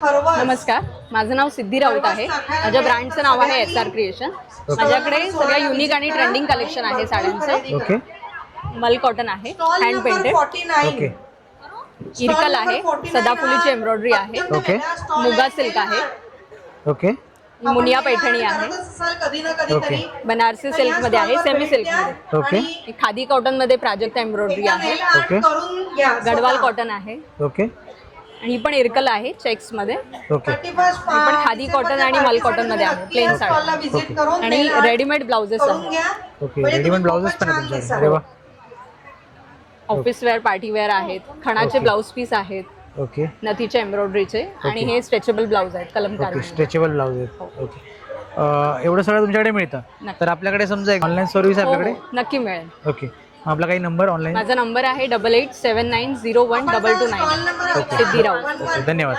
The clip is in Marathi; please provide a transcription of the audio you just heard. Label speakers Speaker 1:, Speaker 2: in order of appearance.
Speaker 1: नमस्कार, माझं नाव सिद्धी राऊत आहे. माझ्या ब्रँडचं नाव आहे SR क्रिएशन. माझ्याकडे सगळ्या युनिक आणि ट्रेंडिंग कलेक्शन आहे साड्यांचं.
Speaker 2: ओके.
Speaker 1: मल कॉटन आहे, हँड पेंटेड.
Speaker 2: ओके.
Speaker 1: इरकल आहे, सदाफुलीची एम्ब्रॉयडरी आहे.
Speaker 2: ओके.
Speaker 1: मुगा सिल्क आहे.
Speaker 2: ओके.
Speaker 1: मुनिया पैठणी आहे.
Speaker 2: ओके.
Speaker 1: बनारसी सिल्क मध्ये आहे, सेमी सिल्क मध्ये.
Speaker 2: ओके.
Speaker 1: खादी कॉटन मध्ये प्राजक्ता एम्ब्रॉयडरी आहे.
Speaker 2: ओके.
Speaker 1: गडवाल कॉटन आहे.
Speaker 2: ओके.
Speaker 1: आणि ही पण इरकल आहे चेक्स मध्ये.
Speaker 2: ओके.
Speaker 1: ही पण खादी कॉटन आणि मल कॉटन मध्ये आहे, प्लेन साडी. आणि रेडीमेड ब्लाउजेस आहेत.
Speaker 2: ओके. रेडीमेड ब्लाउजेस पण आहेत तुमच्याकडे. अरे वा.
Speaker 1: ऑफिस वेअर, पार्टी वेअर आहेत. खणाचे ब्लाउज पीस आहेत.
Speaker 2: ओके.
Speaker 1: नथीच्या एम्ब्रॉयडरीचे. आणि हे स्ट्रेचेबल ब्लाउज आहेत कलमकार.
Speaker 2: ओके. स्ट्रेचेबल ब्लाउज आहेत. ओके. एवढं सगळं तुमच्याकडे मिळतं. तर आपल्याकडे समजा एक ऑनलाईन सर्व्हिस आपल्याकडे
Speaker 1: नक्की मिळेल.
Speaker 2: ओके. आपला काही नंबर ऑनलाईन?
Speaker 1: माझा नंबर आहे 8879012229. सिद्धी राऊत.
Speaker 2: धन्यवाद.